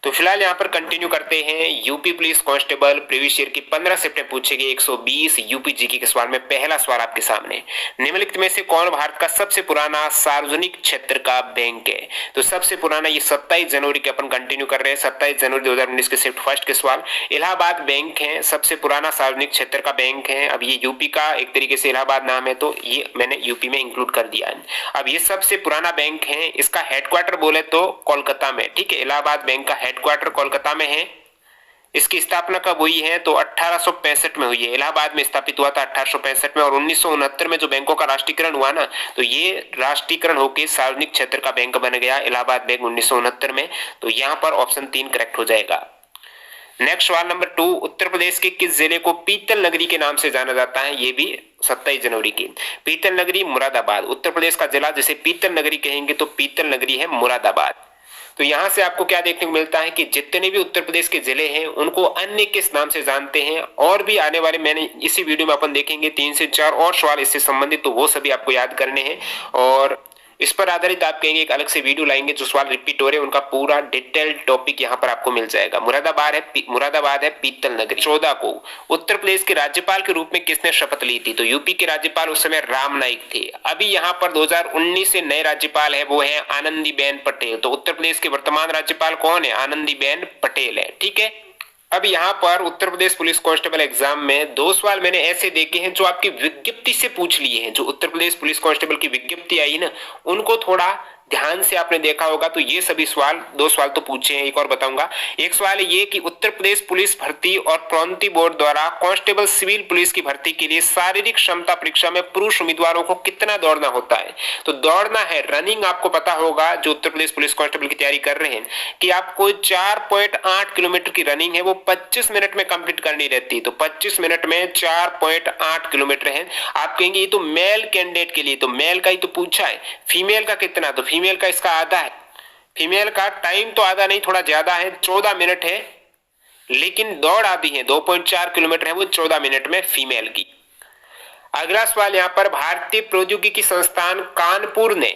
तो फिलहाल यहाँ पर कंटिन्यू करते हैं। UP police constable previous year की 15 सितंबर पूछे गए 120 यूपी जीके के सवाल में पहला सवाल आपके सामने, निम्नलिखित में से कौन भारत का सबसे पुराना सार्वजनिक क्षेत्र का बैंक है? तो सबसे पुराना ये 27 जनवरी के अपन कंटिन्यू कर रहे हैं, 27 जनवरी 2019 के शिफ्ट फर्स्ट के सवाल। इलाहाबाद बैंक है, सबसे पुराना सार्वजनिक क्षेत्र का बैंक है। अब ये यूपी का एक तरीके से इलाहाबाद नाम है, तो ये मैंने यूपी में इंक्लूड कर दिया है। अब ये सबसे पुराना बैंक है, इसका हेडक्वार्टर बोले तो कोलकाता में, ठीक है। इलाहाबाद बैंक का हेडक्वार्टर कोलकाता में है। इसकी स्थापना कब हुई है? तो 1865 में हुई है। इलाहाबाद में स्थापित हुआ था 1865 में, और 1969 में जो बैंकों का राष्ट्रीयकरण हुआ ना, तो ये राष्ट्रीयकरण होकर सार्वजनिक क्षेत्र का बैंक बन गया इलाहाबाद बैंक 1969 में। तो यहाँ पर ऑप्शन 3 करेक्ट हो जाएगा। नेक्स्ट सवाल नंबर 2, उत्तर प्रदेश के किस जिले को पीतल नगरी के नाम से जाना जाता है? ये भी 27 जनवरी की। पीतल नगरी मुरादाबाद, उत्तर प्रदेश का जिला जिसे पीतल नगरी कहेंगे तो पीतल नगरी है मुरादाबाद। तो यहां से आपको क्या देखने को मिलता है कि जितने भी उत्तर प्रदेश के जिले हैं उनको अन्य किस नाम से जानते हैं, और भी आने वाले मैंने इसी वीडियो में अपन देखेंगे 3 से 4 और सवाल इससे संबंधित, तो वो सभी आपको याद करने हैं। और इस पर आधारित आप कहेंगे एक अलग से वीडियो लाएंगे, जो सवाल रिपीट हो रहे हैं उनका पूरा डिटेल्ड टॉपिक यहाँ पर आपको मिल जाएगा। मुरादाबाद है पीतल नगरी। 14 को उत्तर प्रदेश के राज्यपाल के रूप में किसने शपथ ली थी? तो यूपी के राज्यपाल उस समय राम नाईक थे। अभी यहाँ पर 2019 से नए राज्यपाल है, वो है आनंदीबेन पटेल। तो उत्तर प्रदेश के वर्तमान राज्यपाल कौन है? आनंदीबेन पटेल है, ठीक है। अब यहाँ पर Uttar Pradesh police constable exam में 2 सवाल मैंने ऐसे देखे हैं जो आपकी विज्ञप्ति से पूछ लिए हैं। जो उत्तर प्रदेश पुलिस कांस्टेबल की विज्ञप्ति आई ना, उनको थोड़ा ध्यान से आपने देखा होगा, तो ये सभी सवाल 2 सवाल तो पूछे हैं। एक और बताऊंगा। एक सवाल है ये कि उत्तर प्रदेश पुलिस भर्ती और प्रोन्नति बोर्ड द्वारा कांस्टेबल सिविल पुलिस की भर्ती के लिए शारीरिक क्षमता परीक्षा में पुरुष उम्मीदवारों को कितना दौड़ना होता है? तो दौड़ना है, रनिंग आपको पता होगा जो उत्तर प्रदेश पुलिस कांस्टेबल की तैयारी कर रहे हैं, कि आपको 4.8 किलोमीटर की रनिंग है वो 25 मिनट में कंप्लीट करनी रहती है। तो 25 मिनट में 4.8 किलोमीटर है। आप कहेंगे ये तो मेल कैंडिडेट के लिए, तो मेल का ही तो पूछा है, फीमेल का कितना? तो फीमेल का इसका आधा है। फीमेल का टाइम तो आधा नहीं, थोड़ा ज्यादा है, 14 मिनट है, लेकिन दौड़ आधी है, 2.4 किलोमीटर है वो 14 मिनट में फीमेल की। अगला सवाल यहाँ पर, भारतीय प्रौद्योगिकी संस्थान कानपुर ने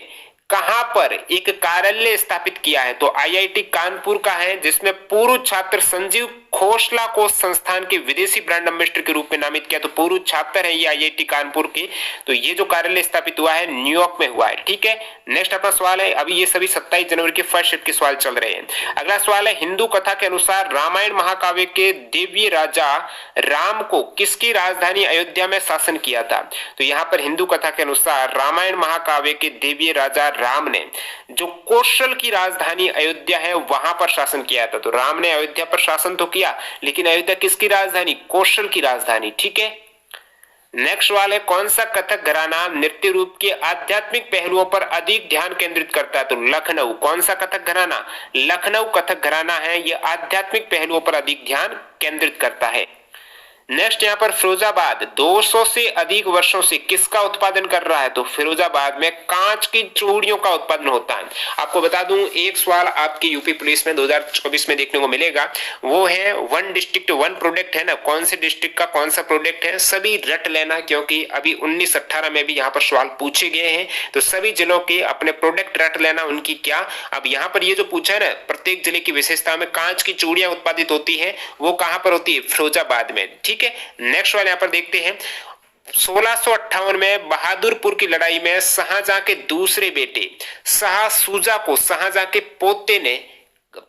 कहां पर एक कार्यालय स्थापित किया है? तो आईआईटी कानपुर का है, जिसमें पूर्व छात्र संजीव खोसला को संस्थान के विदेशी ब्रांड एम्बेसडर के रूप में नामित किया। तो पूर्व छात्र है ये आईआईटी कानपुर के। तो ये जो कार्यालय स्थापित हुआ है न्यूयॉर्क में हुआ है, ठीक है। नेक्स्ट अपना सवाल है, अभी ये सभी 27 जनवरी के फर्स्ट शिफ्ट के सवाल चल रहे हैं। अगला सवाल है, हिंदू कथा के अनुसार रामायण महाकाव्य के देवीय राजा राम को किसकी राजधानी अयोध्या में शासन किया था? तो यहाँ पर हिंदू कथा के अनुसार रामायण महाकाव्य के देवीय राजा राम ने जो कौशल की राजधानी अयोध्या है वहां पर शासन किया था। तो राम ने अयोध्या पर शासन तो किया, लेकिन अयोध्या किसकी राजधानी? कौशल की राजधानी, ठीक है। नेक्स्ट सवाल है, कौन सा कथक घराना नृत्य रूप के आध्यात्मिक पहलुओं पर अधिक ध्यान केंद्रित करता है? तो लखनऊ। कौन सा कथक घराना? लखनऊ कथक घराना है, यह आध्यात्मिक पहलुओं पर अधिक ध्यान केंद्रित करता है। नेक्स्ट यहाँ पर फिरोजाबाद 200 से अधिक वर्षों से किसका उत्पादन कर रहा है? तो फिरोजाबाद में कांच की चूड़ियों का उत्पादन होता है। आपको बता दूं, एक सवाल आपके यूपी पुलिस में 2024 में देखने को मिलेगा, वो है वन डिस्ट्रिक्ट वन प्रोडक्ट है ना, कौन से डिस्ट्रिक्ट का कौन सा प्रोडक्ट है, सभी रट लेना, क्योंकि अभी 19-18 में भी यहाँ पर सवाल पूछे गए हैं। तो सभी जिलों के अपने प्रोडक्ट रट लेना, उनकी क्या। अब यहाँ पर ये जो पूछा है ना, प्रत्येक जिले की विशेषता में कांच की चूड़ियां उत्पादित होती है, वो कहां पर होती है? फिरोजाबाद में, ठीक है। नेक्स्ट वाले यहां पर देखते हैं, 1658 में बहादुरपुर की लड़ाई में शाहजहां के दूसरे बेटे शाह शुजा को शाहजहां के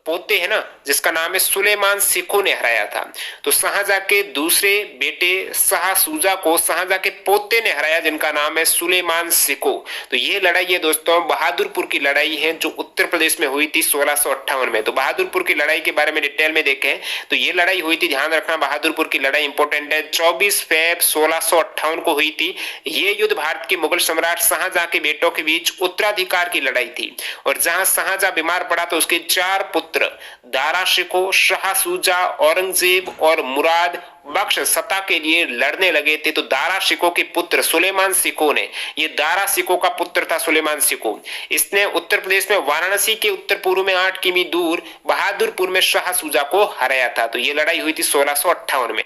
पोते है ना, जिसका नाम है सुलेमान सिको ने हराया था। तो शाहजहां के दूसरे बेटे शाह शुजा को शाहजहां के पोते ने हराया, जिनका नाम है सुलेमान सिको। तो ये लड़ाई है दोस्तों, बहादुरपुर की लड़ाई है, जो उत्तर प्रदेश में हुई थी 1658 में। तो बहादुरपुर की लड़ाई के बारे में डिटेल में देखें तो ये लड़ाई हुई थी, ध्यान रखना बहादुरपुर की लड़ाई इंपॉर्टेंट है, 24 फरवरी 1658 को हुई थी। ये युद्ध भारत के मुगल सम्राट शाहजहां के बेटों के बीच उत्तराधिकार की लड़ाई थी, और जहां शाहजहां बीमार पड़ा तो उसके 4 पुत्र दारा शिको, शाह शुजा, औरंगजेब और मुराद बख्श सत्ता के लिए लड़ने लगे थे। तो दारा शिको के पुत्र सुलेमान सिको ने, ये दारा शिको का पुत्र था सुलेमान सिको, इसने उत्तर प्रदेश में वाराणसी के उत्तर पूर्व में 8 किमी दूर बहादुरपुर में शाह शुजा को हराया था। तो ये लड़ाई हुई थी 1658 में।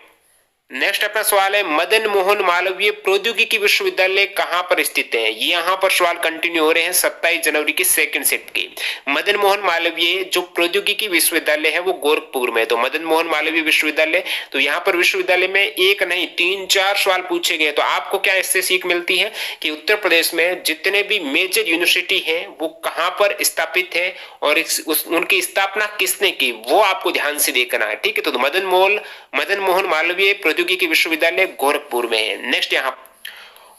नेक्स्ट अपना सवाल है मदन मोहन मालवीय प्रौद्योगिकी विश्वविद्यालय कहां पर स्थित है। ये यहां पर सवाल कंटिन्यू हो रहे हैं 27 जनवरी की सेकंड शिफ्ट के। मदन मोहन मालवीय जो प्रौद्योगिकी विश्वविद्यालय है वो गोरखपुर में है। तो मदन मोहन मालवीय विश्वविद्यालय, तो यहाँ पर विश्वविद्यालय में एक नहीं 3-4 सवाल पूछे गए। तो आपको क्या इससे सीख मिलती है कि उत्तर प्रदेश में जितने भी मेजर यूनिवर्सिटी है वो कहां पर स्थापित है और उनकी स्थापना किसने की, वो आपको ध्यान से देखना है। ठीक है, तो मदन मोहन मालवीय प्रौद्योगिकी विश्वविद्यालय गोरखपुर में है। नेक्स्ट यहाँ,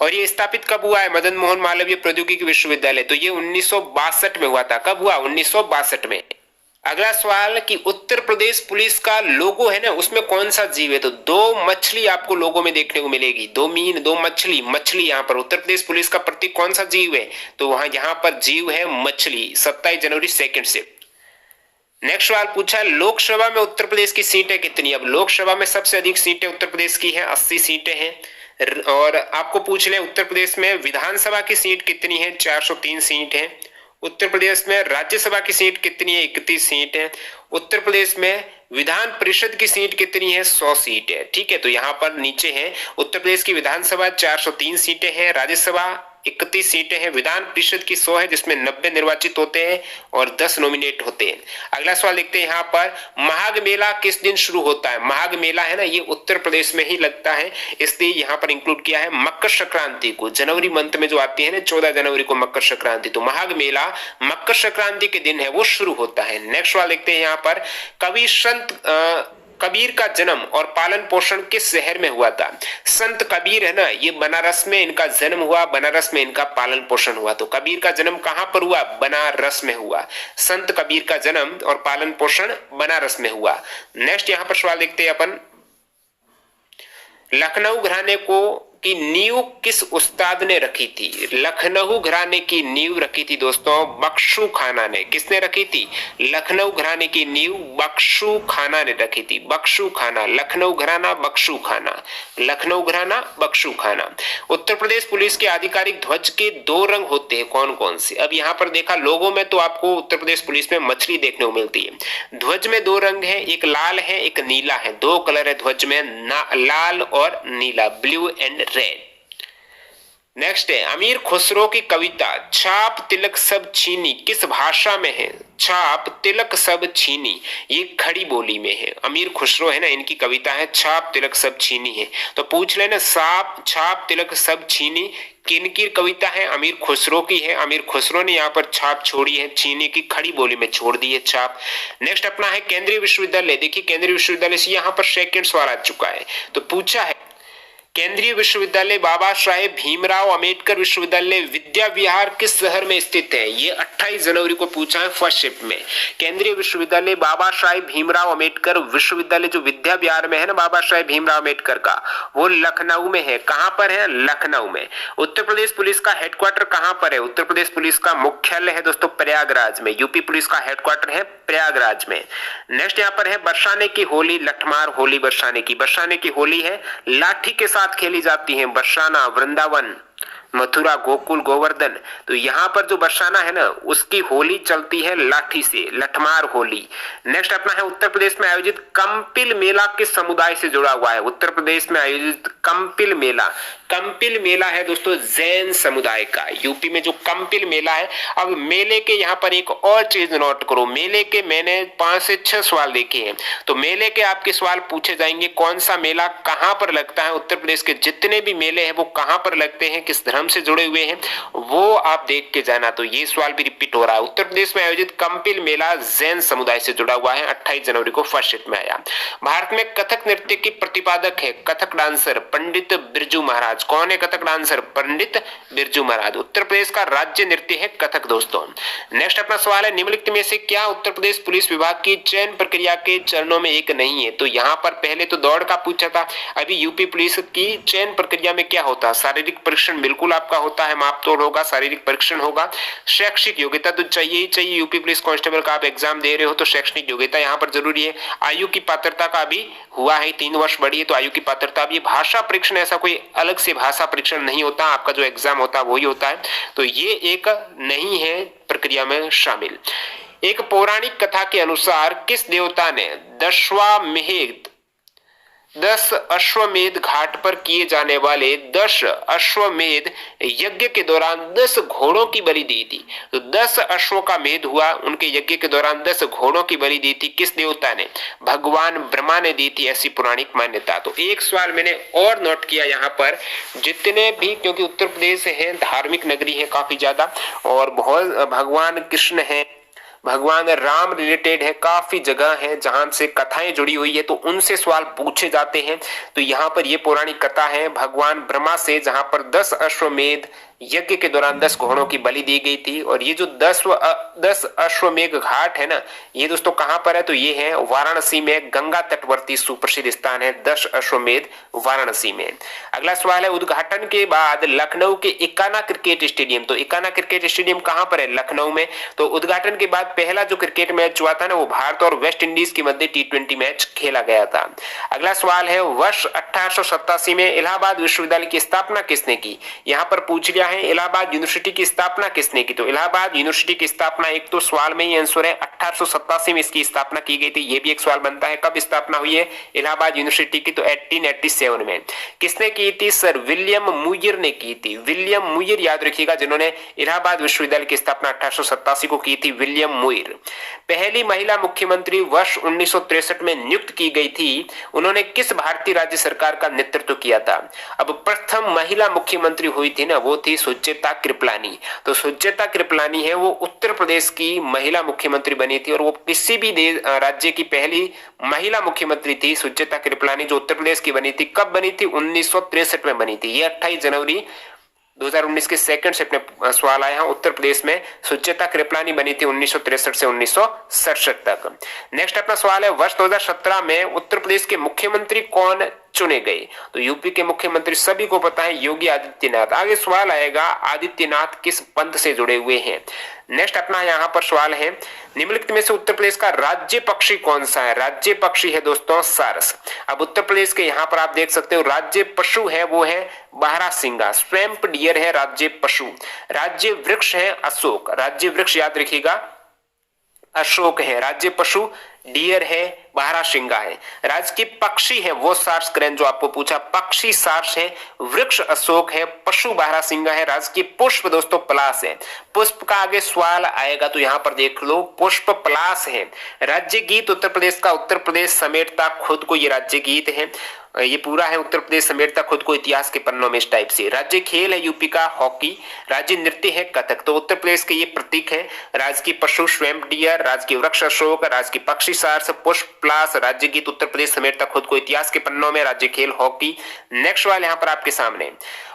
और ये स्थापित कब हुआ है मदन मोहन मालवीय प्रौद्योगिकी विश्वविद्यालय, तो ये 1962 में हुआ था। कब हुआ? 1962 में। अगला सवाल कि उत्तर प्रदेश पुलिस का लोगो है ना, उसमें कौन सा जीव है। तो दो मछली आपको लोगो में देखने को मिलेगी, दो मीन, दो मछली यहाँ पर उत्तर प्रदेश पुलिस का प्रतीक कौन सा जीव है, तो वहां यहाँ पर जीव है मछली। 27 जनवरी सेकंड से। नेक्स्ट सवाल पूछा लोकसभा में उत्तर प्रदेश की सीटें कितनी। अब लोकसभा में सबसे अधिक सीटें उत्तर प्रदेश की हैं, 80 सीटें हैं। और आपको पूछ ले उत्तर प्रदेश में विधानसभा की सीट कितनी है, 403 सीट है। उत्तर प्रदेश में राज्यसभा की सीट कितनी है, 31 सीट है। उत्तर प्रदेश में विधान परिषद की सीट कितनी है, 100 सीट है। ठीक है, तो यहाँ पर नीचे है उत्तर प्रदेश की विधानसभा 403 सीटें हैं, राज्यसभा 31 सीटें हैं, विधान परिषद की 100 है जिसमें 90 निर्वाचित होते हैं और 10 नॉमिनेट होते हैं। अगला सवाल देखते हैं यहाँ पर माघ मेला किस दिन शुरू होता है। माघ मेला है ना, ये उत्तर प्रदेश में ही लगता है, इसलिए यहाँ पर इंक्लूड किया है मकर संक्रांति को। जनवरी मंथ में जो आती है ना 14 जनवरी को मकर संक्रांति, तो माघ मेला मकर संक्रांति के दिन है वो शुरू होता है। नेक्स्ट सवाल देखते हैं यहाँ पर कवि संत कबीर का जन्म और पालन पोषण किस शहर में हुआ था। संत कबीर है ना, ये बनारस में इनका जन्म हुआ, बनारस में इनका पालन पोषण हुआ। तो कबीर का जन्म कहां पर हुआ, बनारस में हुआ। संत कबीर का जन्म और पालन पोषण बनारस में हुआ। नेक्स्ट यहां पर सवाल देखते हैं अपन, लखनऊ घराने को की नींव किस उस्ताद ने रखी थी। लखनऊ घराने की नींव रखी थी दोस्तों बख्शू खाना ने। किसने रखी थी? लखनऊ घराने की नींव बख्शू खाना ने रखी थी। बख्शू खाना, लखनऊ घराना, बख्शू खाना, लखनऊ घराना, बख्शू खाना। उत्तर प्रदेश पुलिस के आधिकारिक ध्वज के 2 रंग होते हैं, कौन कौन से। अब यहाँ पर देखा लोगों में तो आपको उत्तर प्रदेश पुलिस में मछली देखने को मिलती है। ध्वज में 2 रंग है, एक लाल है एक नीला है। 2 कलर है ध्वज में, लाल और नीला, ब्लू एंड रेड। नेक्स्ट है अमीर खुसरो की कविता छाप तिलक सब छीनी किस भाषा में है। छाप तिलक सब छीनी, ये खड़ी बोली में है। अमीर खुसरो है ना, इनकी कविता है छाप तिलक सब छीनी है। तो पूछ लेना छाप तिलक सब छीनी किनकी कविता है, अमीर खुसरो की है। अमीर खुसरो ने यहाँ पर छाप छोड़ी है, छीनी की खड़ी बोली में छोड़ दी है छाप। नेक्स्ट अपना है केंद्रीय विश्वविद्यालय। देखिए केंद्रीय विश्वविद्यालय से यहाँ पर सेकंड सवाल आ चुका है। तो पूछा है केंद्रीय विश्वविद्यालय बाबा साहेब भीमराव अंबेडकर विश्वविद्यालय विद्या विहार किस शहर में स्थित है। ये 28 जनवरी को पूछा है फर्स्ट शिफ्ट में। केंद्रीय विश्वविद्यालय बाबा साहेब भीमराव अंबेडकर विश्वविद्यालय जो विद्या विहार में है ना बाबा साहेब भीमराव अंबेडकर का, वो लखनऊ में है। कहां पर है? लखनऊ में। उत्तर प्रदेश पुलिस का हेडक्वार्टर कहां पर है? उत्तर प्रदेश पुलिस का मुख्यालय है दोस्तों प्रयागराज में। यूपी पुलिस का हेडक्वार्टर है प्रयागराज में। नेक्स्ट यहाँ पर है बरसाने की होली, लठमार होली बरसाने की। बरसाने की होली है लाठी के साथ खेली जाती है। बरसाना, वृंदावन, मथुरा, गोकुल, गोवर्धन। तो यहाँ पर जो बरसाना है ना उसकी होली चलती है लाठी से, लठमार होली। नेक्स्ट अपना है उत्तर प्रदेश में आयोजित कंपिल मेला किस समुदाय से जुड़ा हुआ है। उत्तर प्रदेश में आयोजित कंपिल मेला, कंपिल मेला है दोस्तों जैन समुदाय का। यूपी में जो कंपिल मेला है। अब मेले के यहाँ पर एक और चीज नोट करो, मेले के मैंने 5 से 6 सवाल देखे हैं। तो मेले के आपके सवाल पूछे जाएंगे, कौन सा मेला कहां पर लगता है। उत्तर प्रदेश के जितने भी मेले हैं वो कहां पर लगते हैं, किस धर्म से जुड़े हुए हैं, वो आप देख के जाना। तो ये सवाल भी रिपीट हो रहा है। उत्तर प्रदेश में आयोजित कंपिल मेला जैन समुदाय से जुड़ा हुआ है। 28 जनवरी को फर्स्ट शिफ्ट में आया। भारत में कथक नृत्य की प्रतिपादक है कथक डांसर पंडित बिरजू महाराज। कौन है कथक डांसर? पंडित बिरजू महाराज। उत्तर प्रदेश का राज्य नृत्य है कथक दोस्तों। नेक्स्ट अपना सवाल है निम्नलिखित में से क्या उत्तर प्रदेश पुलिस विभाग की चयन प्रक्रिया के चरणों में एक नहीं है। तो यहाँ पर पहले तो दौड़ का पूछा था, अभी यूपी पुलिस की चयन प्रक्रिया में क्या होता है? शारीरिक परीक्षण बिल्कुल आपका होता है, मापतोड़ होगा, शारीरिक परीक्षण होगा। शैक्षिक योग्यता तो चाहिए ही चाहिए। यूपी पुलिस कांस्टेबल का आप एग्जाम दे रहे हो तो शैक्षणिक योग्यता यहाँ पर जरूरी है। आयु की पात्रता का भी हुआ है, 3 वर्ष बढ़ी है तो आयु की पात्रता भी। भाषा परीक्षण ऐसा कोई अलग से भाषा परीक्षण नहीं होता, आपका जो एग्जाम होता है वही होता है। तो ये एक नहीं है प्रक्रिया में शामिल। एक पौराणिक कथा के अनुसार किस देवता ने 10 अश्वमेध घाट पर किए जाने वाले 10 अश्वमेध यज्ञ के दौरान 10 घोड़ों की बलि दी थी। तो 10 अश्वों का मेध हुआ, उनके यज्ञ के दौरान 10 घोड़ों की बलि दी थी। किस देवता ने? भगवान ब्रह्मा ने दी थी, ऐसी पौराणिक मान्यता। तो एक सवाल मैंने और नोट किया यहाँ पर, जितने भी, क्योंकि उत्तर प्रदेश है धार्मिक नगरी है काफी ज्यादा, और बहुत भगवान कृष्ण है, भगवान राम रिलेटेड है, काफी जगह है जहां से कथाएं जुड़ी हुई है, तो उनसे सवाल पूछे जाते हैं। तो यहाँ पर ये पौराणिक कथा है भगवान ब्रह्मा से, जहां पर 10 अश्वमेध यज्ञ के दौरान 10 घोड़ों की बलि दी गई थी। और ये जो 10 अश्वमेध घाट है ना, ये दोस्तों कहां पर है? तो ये है वाराणसी में, गंगा तटवर्ती सुप्रसिद्ध स्थान है 10 अश्वमेध, वाराणसी में। अगला सवाल है, उद्घाटन के बाद लखनऊ के इकाना क्रिकेट स्टेडियम, तो इकाना क्रिकेट स्टेडियम कहां पर है? लखनऊ में। तो उद्घाटन के बाद पहला जो क्रिकेट मैच हुआ था ना, वो भारत और वेस्ट इंडीज के मध्य T20 मैच खेला गया था। अगला सवाल है, वर्ष 1887 में इलाहाबाद विश्वविद्यालय की स्थापना किसने की? यहां पर पूछ लिया है इलाहाबाद यूनिवर्सिटी की स्थापना किसने की? तो इलाहाबाद यूनिवर्सिटी की स्थापना, एक तो सवाल में ही आंसर है 1887 में इसकी स्थापना की गई थी। ये भी एक सवाल बनता है, कब स्थापना हुई है इलाहाबाद यूनिवर्सिटी की? तो 1887 में। किसने की थी? सर विलियम मुयर ने की थी। विलियम मुयर याद रखिएगा, जिन्होंने इलाहाबाद विश्वविद्यालय की स्थापना 1887 को की थी, विलियम मुयर। पहली महिला मुख्यमंत्री वर्ष 1963 में नियुक्त की गई थी, उन्होंने किस भारतीय राज्य सरकार का नेतृत्व किया था? अब प्रथम महिला मुख्यमंत्री हुई थी ना, वो थी सुचेता कृपलानी। तो सुचेता कृपलानी है वो उत्तर प्रदेश की महिला मुख्यमंत्री बनी थी, और वो किसी भी राज्य की पहली महिला मुख्यमंत्री थी सुचेता कृपलानी, जो उत्तर प्रदेश की बनी थी। कब बनी थी? 1963 में बनी थी। ये 28 जनवरी 2019 के सेकंड शिफ्ट में सवाल आया, उत्तर प्रदेश में सुचेता कृपलानी बनी थी 1963 से 1967 तक। नेक्स्ट अपना सवाल है, वर्ष 2017 में उत्तर प्रदेश के मुख्यमंत्री कौन चुने गए? तो यूपी के मुख्यमंत्री सभी को पता है, योगी आदित्यनाथ। आगे सवाल आएगा, आदित्यनाथ किस पंथ से जुड़े हुए हैं? नेक्स्ट अपना यहाँ पर सवाल है, निम्नलिखित में से उत्तर प्रदेश का राज्य पक्षी कौन सा है? राज्य पक्षी है दोस्तों सारस। अब उत्तर प्रदेश के यहाँ पर आप देख सकते हो राज्य पशु है वो है बारहसिंगा, स्वैम्प डियर है राज्य पशु। राज्य वृक्ष है अशोक, राज्य वृक्ष याद रखिएगा अशोक है। राज्य पशु डियर है, बारहसिंगा है। राज्य की पक्षी है वो सार्स करें, जो आपको पूछा, पक्षी सार्स है, वृक्ष अशोक है, पशु बारहसिंगा है। राज्य की पुष्प दोस्तों पलाश है। पुष्प का आगे सवाल आएगा तो यहां पर देख लो, पुष्प पलाश है। राज्य गीत उत्तर प्रदेश का, उत्तर प्रदेश समेटता खुद को, ये राज्य गीत है। ये पूरा है उत्तर प्रदेश समेटता खुद को इतिहास के पन्नों में, इस टाइप से। राज्य खेल है यूपी का हॉकी, राज्य नृत्य है कथक। तो उत्तर प्रदेश के ये प्रतीक है, राज्य की पशु स्वैम्प डियर, राज्य की वृक्ष अशोक, राज्य की पक्षी सारस, पुष्प पलाश, राज्य गीत उत्तर प्रदेश समेटता खुद को इतिहास के पन्नों में, राज्य खेल हॉकी। नेक्स्ट सवाल यहाँ पर आपके सामने,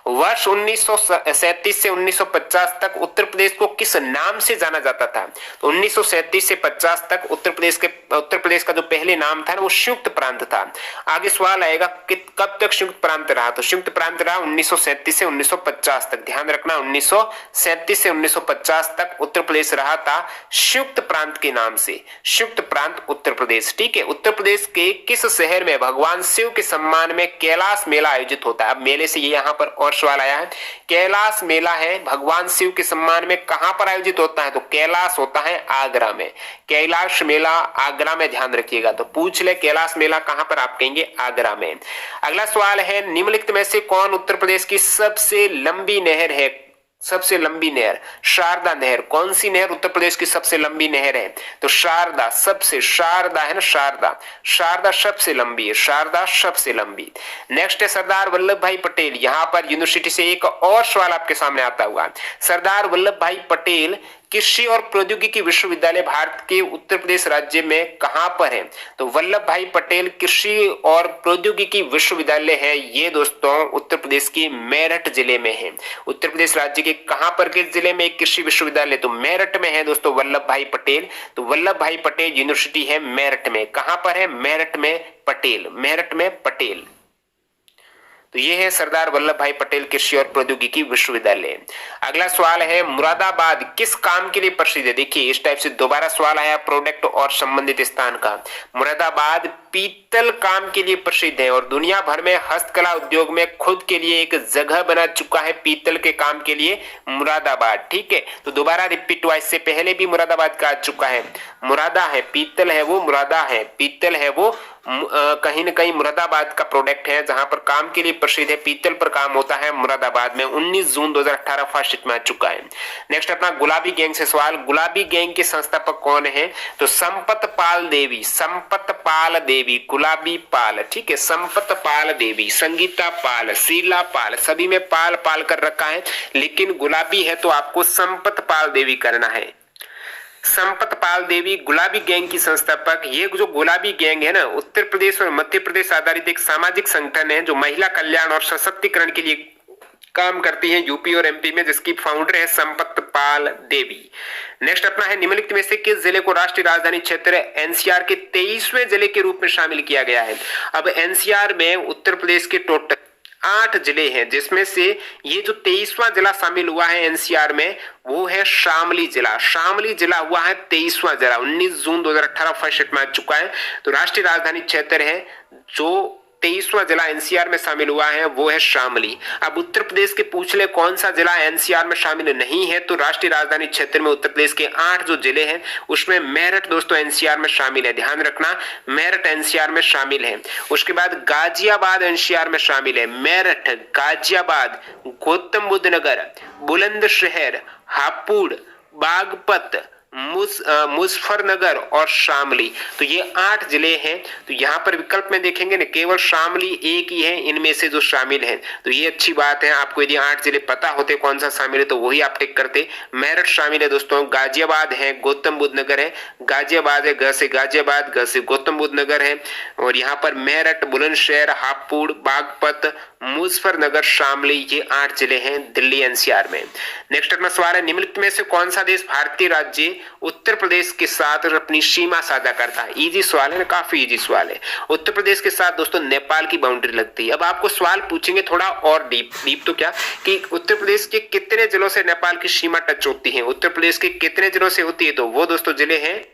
वर्ष 1937 से 1950 तक उत्तर प्रदेश को किस नाम से जाना जाता था? तो 1937 से 50 तक उत्तर प्रदेश का जो पहले नाम था ना, वो संयुक्त प्रांत था। आगे सवाल आएगा कब तक संयुक्त प्रांत रहा? तो संयुक्त प्रांत रहा 1937 से 1950 तक। ध्यान रखना, 1937 से 1950 तक उत्तर प्रदेश रहा था संयुक्त प्रांत के नाम से, संयुक्त प्रांत उत्तर प्रदेश। ठीक है। उत्तर प्रदेश के किस शहर में भगवान शिव के सम्मान में कैलाश मेला आयोजित होता है? अब मेले से ये यहाँ पर और सवाल आया है, कैलाश मेला है भगवान शिव के सम्मान में कहां पर आयोजित होता है? तो कैलाश होता है आगरा में। कैलाश मेला आगरा में, ध्यान रखिएगा। तो पूछ ले कैलाश मेला कहां पर, आप कहेंगे आगरा में। अगला सवाल है, निम्नलिखित में से कौन उत्तर प्रदेश की सबसे लंबी नहर है? सबसे लंबी नहर शारदा नहर। कौन सी नहर उत्तर प्रदेश की सबसे लंबी नहर है? तो शारदा, सबसे, शारदा है ना, शारदा, शारदा सबसे लंबी है, शारदा सबसे लंबी। नेक्स्ट है सरदार वल्लभ भाई पटेल। यहां पर यूनिवर्सिटी से एक और सवाल आपके सामने आता हुआ, सरदार वल्लभ भाई पटेल कृषि और प्रौद्योगिकी विश्वविद्यालय भारत के उत्तर प्रदेश राज्य में कहां पर है? तो वल्लभ भाई पटेल कृषि और प्रौद्योगिकी विश्वविद्यालय है, ये दोस्तों उत्तर प्रदेश के मेरठ जिले में है। उत्तर प्रदेश राज्य के कहां पर, किस जिले में एक कृषि विश्वविद्यालय? तो मेरठ में है दोस्तों वल्लभ भाई पटेल। तो वल्लभ भाई पटेल यूनिवर्सिटी है मेरठ में। कहां पर है? मेरठ में पटेल, मेरठ में पटेल। तो ये है सरदार वल्लभ भाई पटेल कृषि और प्रौद्योगिकी विश्वविद्यालय। अगला सवाल है, मुरादाबाद किस काम के लिए प्रसिद्ध है? देखिए इस टाइप से दोबारा सवाल आया प्रोडक्ट और संबंधित स्थान का। मुरादाबाद पीतल काम के लिए प्रसिद्ध है और दुनिया भर में हस्तकला उद्योग में खुद के लिए एक जगह बना चुका है पीतल के काम के लिए मुरादाबाद। ठीक है, तो दोबारा रिपीट हुआ, इससे पहले भी मुरादाबाद का आ चुका है। मुरादा है, पीतल है वो, मुरादा है, पीतल है वो, कहीं न कहीं मुरादाबाद का प्रोडक्ट है जहां पर काम के लिए प्रसिद्ध है, पीतल पर काम होता है मुरादाबाद में। 19 जून 2018 फर्स्ट हिट में आ चुका है। नेक्स्ट अपना गुलाबी गैंग से सवाल, गुलाबी गैंग के संस्थापक कौन है? तो संपत पाल देवी, संपत पाल देवी, गुलाबी पाल, ठीक है, संपत पाल देवी, संगीता पाल, शीला पाल, सभी में पाल पाल कर रखा है, लेकिन गुलाबी है तो आपको संपत पाल देवी करना है। संपत पाल देवी गुलाबी गैंग की संस्थापक। ये जो गुलाबी गैंग है ना, उत्तर प्रदेश और मध्य प्रदेश आधारित एक सामाजिक संगठन है जो महिला कल्याण और सशक्तिकरण के लिए काम करती है यूपी और एमपी में, जिसकी फाउंडर है संपत पाल देवी। नेक्स्ट अपना है, निम्नलिखित में से किस जिले को राष्ट्रीय राजधानी क्षेत्र एनसीआर के 23वें जिले के रूप में शामिल किया गया है? अब एनसीआर में उत्तर प्रदेश के टोटल 8 जिले हैं, जिसमें से ये जो 23वां जिला शामिल हुआ है एनसीआर में वो है शामली जिला। शामली जिला हुआ है 23वां जिला, 19 जून 2018 फर्स्ट हिट में आ चुका है। तो राष्ट्रीय राजधानी क्षेत्र है जो 23वां जिला एनसीआर में शामिल हुआ है वो है शामली। अब उत्तर प्रदेश के पूछ ले कौन सा जिला एनसीआर में शामिल नहीं है, तो राष्ट्रीय राजधानी क्षेत्र में उत्तर प्रदेश के 8 जो जिले हैं उसमें मेरठ दोस्तों एनसीआर में शामिल है, ध्यान रखना, मेरठ एनसीआर में शामिल है। उसके बाद गाजियाबाद एनसीआर में शामिल है, मेरठ, गाजियाबाद, गौतम बुद्ध नगर, बुलंदशहर, हापुड़, बागपत, मुजफ्फरनगर और शामली। तो ये 8 जिले हैं। तो यहाँ पर विकल्प में देखेंगे ना, केवल शामली एक ही है इनमें से जो शामिल है। तो ये अच्छी बात है, आपको यदि 8 जिले पता होते कौन सा शामिल है तो वही आप टिक करते। मेरठ शामिल है दोस्तों, गाजियाबाद है, गौतम बुद्ध नगर है, गाजियाबाद है, ग से गाजियाबाद, ग से गौतम बुद्ध नगर है, और यहाँ पर मेरठ, बुलंदशहर, हापुड़, बागपत, मुजफ्फरनगर, शामली, ये 8 जिले हैं दिल्ली एनसीआर में। नेक्स्ट अपना सवाल है, निम्नलिखित में से कौन सा देश भारतीय राज्य उत्तर प्रदेश के साथ अपनी सीमा साझा करता है? इजी सवाल है ना, काफी इजी सवाल है। उत्तर प्रदेश के साथ दोस्तों नेपाल की बाउंड्री लगती है। अब आपको सवाल पूछेंगे थोड़ा और डीप तो क्या कि उत्तर प्रदेश के कितने जिलों से नेपाल की सीमा टच होती है? उत्तर प्रदेश के कितने जिलों से होती है? तो वो दोस्तों जिले हैं,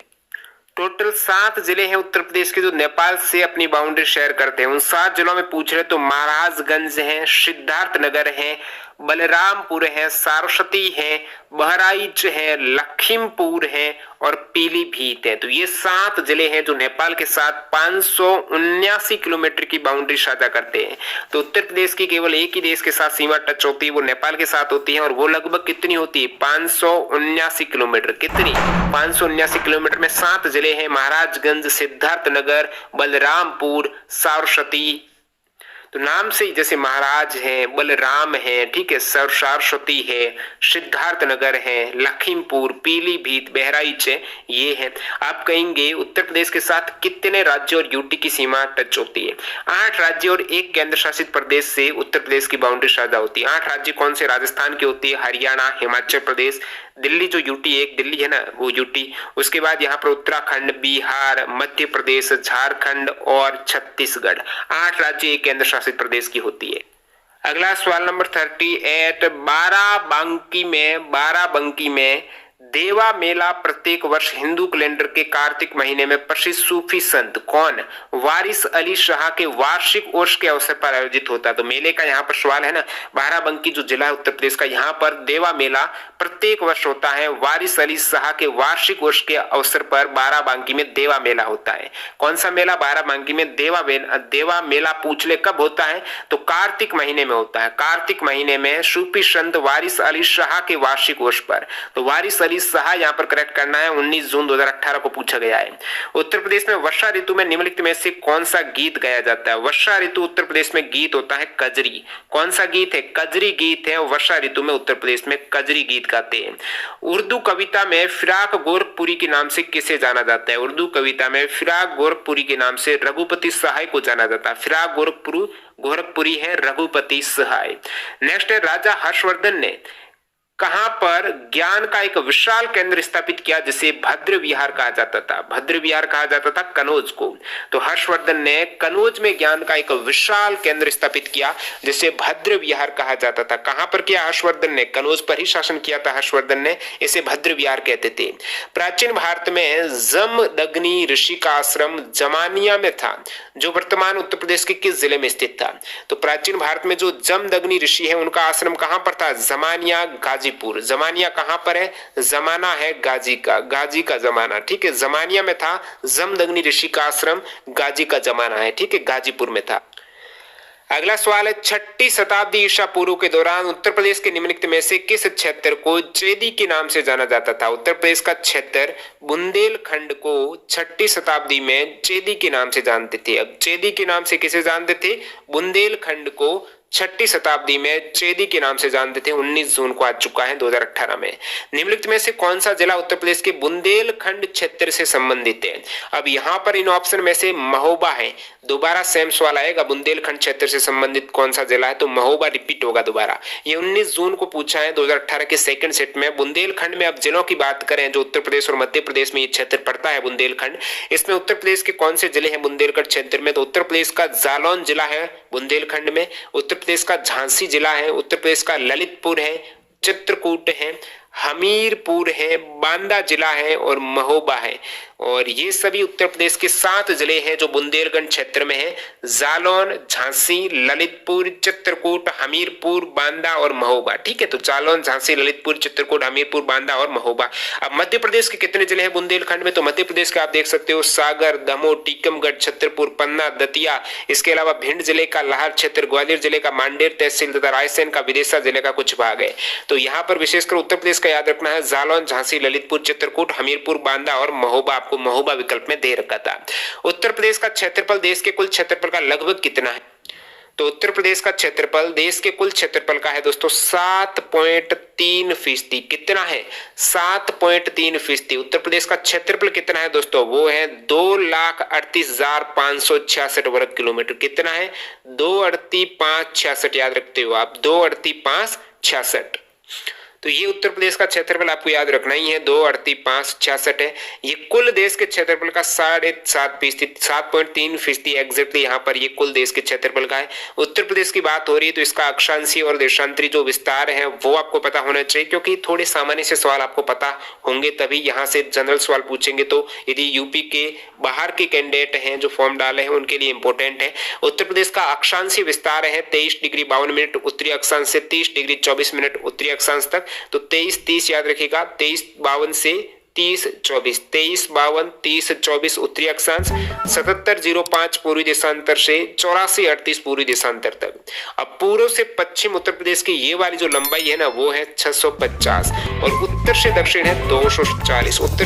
टोटल 7 जिले हैं उत्तर प्रदेश के जो नेपाल से अपनी बाउंड्री शेयर करते हैं। उन 7 जिलों में पूछ रहे तो महाराजगंज है, सिद्धार्थनगर है, बलरामपुर है, सारस्वती है, बहराइच है, लखीमपुर है और पीलीभीत है। तो ये 7 जिले हैं जो नेपाल के साथ 579 किलोमीटर की बाउंड्री साझा करते हैं। तो उत्तर प्रदेश की केवल एक ही देश के साथ सीमा टच होती है, वो नेपाल के साथ होती है, और वो लगभग कितनी होती है? 579 किलोमीटर। कितनी? 579 किलोमीटर में 7 जिले हैं, महाराजगंज, सिद्धार्थनगर, बलरामपुर, सारस्वती। तो नाम से जैसे महाराज है, बलराम है, ठीक है, सरस्वती है, सिद्धार्थनगर है, लखीमपुर, पीलीभीत, बहराइच है, ये है। आप कहेंगे उत्तर प्रदेश के साथ कितने राज्य और यूटी की सीमा टच होती है? 8 राज्य और 1 केंद्र शासित प्रदेश से उत्तर प्रदेश की बाउंड्री साझा होती है। 8 राज्य कौन से? राजस्थान की होती है, हरियाणा, हिमाचल प्रदेश, दिल्ली जो यूटी, एक दिल्ली है ना वो यूटी, उसके बाद यहाँ पर उत्तराखंड, बिहार, मध्य प्रदेश, झारखंड और छत्तीसगढ़। 8 राज्य एक केंद्र शासित प्रदेश की होती है। अगला सवाल नंबर 38, बाराबंकी में देवा मेला प्रत्येक वर्ष हिंदू कैलेंडर के कार्तिक महीने में प्रसिद्ध सूफी संत कौन वारिस अली शाह के वार्षिक उर्स के अवसर पर आयोजित होता है? तो मेले का यहाँ पर सवाल है ना, बाराबंकी जो जिला है उत्तर प्रदेश का, यहाँ पर देवा मेला प्रत्येक वर्ष होता है। वारिस अली शाह के वार्षिक उर्स के अवसर पर बाराबंकी में देवा मेला होता है। कौन सा मेला? बाराबंकी में देवा मेला। पूछ ले कब होता है? तो कार्तिक महीने में होता है। कार्तिक महीने में सूफी संत वारिस अली शाह के वार्षिक उर्स पर। तो वारिस अली शाह यहाँ पर करेक्ट करना है, 19 जून 2018 को पूछा गया है। उत्तर प्रदेश में वर्षा ऋतु में निम्नलिखित में से कौन सा गीत गाया जाता है? वर्षा ऋतु उत्तर प्रदेश में गीत होता है कजरी। कौन सा गीत है? कजरी गीत है। वर्षा ऋतु में उत्तर प्रदेश में कजरी गीत गाते हैं। उर्दू कविता में फिराक गोरखपुरी के नाम से किसे जाना जाता है? उर्दू कविता में फिराक गोरखपुरी के नाम से रघुपति सहाय को जाना जाता है। फिराक गोरखपुरी है रघुपति सहाय। नेक्स्ट है, राजा हर्षवर्धन ने कहां पर ज्ञान का एक विशाल केंद्र स्थापित किया जिसे भद्र विहार कहा जाता था? भद्र विहार कहा जाता था कनौज को। तो हर्षवर्धन ने कनौज में ज्ञान का एक विशाल केंद्र स्थापित किया जिसे भद्र विहार कहा जाता था। कहां पर किया हर्षवर्धन ने? कनौज पर ही शासन किया था हर्षवर्धन ने, इसे भद्र विहार कहते थे। प्राचीन भारत में जमदग्नि ऋषि का आश्रम जमानिया में था, जो वर्तमान उत्तर प्रदेश के किस जिले में स्थित था? तो प्राचीन भारत में जो जमदग्नि ऋषि है उनका आश्रम कहां पर था? जमानिया गाजीपुर। जमानिया कहां पर है? जमाना है गाजी का, गाजी का जमाना, ठीक है। जमानिया में था जमदग्नि ऋषि का आश्रम, गाजी का जमाना है, ठीक है, गाजीपुर में था। अगला सवाल है, 6ठी शताब्दी ईसा पूर्व के दौरान उत्तर प्रदेश के निम्नलिखित में से किस क्षेत्र को चेदी के नाम से जाना जाता था? उत्तर प्रदेश का क्षेत्र बुंदेलखंड को 6ठी शताब्दी में चेदी के नाम से जानते थे। अब चेदी के नाम से किसे जानते थे? बुंदेलखंड को 6ठी शताब्दी में चेदी के नाम से जानते थे। 19 जून को आ चुका है 2018 में। निम्नलिखित में से कौन सा जिला उत्तर प्रदेश के बुंदेलखंड क्षेत्र से संबंधित है? अब यहाँ पर इन ऑप्शन में से महोबा है। दोबारा सेम सवाल आएगा, बुंदेलखंड क्षेत्र से संबंधित कौन सा जिला है? तो महोबा रिपीट होगा दोबारा। ये 19 जून को पूछा है 2018 के सेकंड सेट में। बुंदेलखंड में अब जिलों की बात करें जो उत्तर प्रदेश और मध्य प्रदेश में ये क्षेत्र पड़ता है बुंदेलखंड, इसमें उत्तर प्रदेश के कौन से जिले हैं बुंदेलखंड क्षेत्र में? तो उत्तर प्रदेश का जालौन जिला है बुंदेलखंड में, उत्तर प्रदेश का झांसी जिला है, उत्तर प्रदेश का ललितपुर है, चित्रकूट है, हमीरपुर है, बांदा जिला है और महोबा है। और ये सभी उत्तर प्रदेश के 7 जिले हैं जो बुंदेलखंड क्षेत्र में है। जालौन, झांसी, ललितपुर, चित्रकूट, हमीरपुर, बांदा और महोबा, ठीक है। तो जालौन, झांसी, ललितपुर, चित्रकूट, हमीरपुर, बांदा और महोबा। अब मध्य प्रदेश के कितने जिले हैं बुंदेलखंड में? तो मध्य प्रदेश के आप देख सकते हो सागर, दमोह, टीकमगढ़, छतरपुर, पन्ना, दतिया, इसके अलावा भिंड जिले का लाहर क्षेत्र, ग्वालियर जिले का मांडेर तहसील तथा रायसेन का विदिशा जिले का कुछ भाग है। तो यहाँ पर विशेषकर उत्तर प्रदेश का याद रखना है जालौन, झांसी, ललितपुर, चित्रकूट, हमीरपुर, बांदा और महोबा। आपको महोबा विकल्प में दे रखा था। उत्तर प्रदेश का क्षेत्रफल देश के कुल क्षेत्रफल का लगभग कितना है? तो उत्तर प्रदेश का क्षेत्रफल देश के कुल क्षेत्रफल का है दोस्तों 7.3%। कितना है? 7.3%। उत्तर प्रदेश का क्षेत्रफल कितना है दोस्तों? वो है 2,38,566 वर्ग किलोमीटर। कितना है? 2,38,566, याद रखते हो आप, 2,38,566। तो ये उत्तर प्रदेश का क्षेत्रफल आपको याद रखना ही है, 2,38,566 है। ये कुल देश के क्षेत्रफल का 7.5%, 7.3% एग्जैक्टली यहाँ पर ये कुल देश के क्षेत्रफल का है। उत्तर प्रदेश की बात हो रही है तो इसका अक्षांशीय और देशांतरी जो विस्तार है वो आपको पता होना चाहिए, क्योंकि थोड़े सामान्य से सवाल आपको पता होंगे तभी यहाँ से जनरल सवाल पूछेंगे। तो यदि यूपी के बाहर के कैंडिडेट हैं जो फॉर्म डाले हैं उनके लिए इंपॉर्टेंट है। उत्तर प्रदेश का अक्षांशीय विस्तार है 23 डिग्री 52 मिनट उत्तरी अक्षांश से 30 डिग्री 24 मिनट उत्तरी अक्षांश तक। तो 23-30 याद रखिएगा, 23-52 से 30-24, 23-52, 30-24 उत्तरी अक्षांश, 77-05 पूर्वी देशांतर से 84-38 पूर्वी देशांतर तक। अब पूर्व से पश्चिम उत्तर प्रदेश की ये वाली जो लंबाई है ना वो है 650 और उत्तर से दक्षिण है 240। उत्तर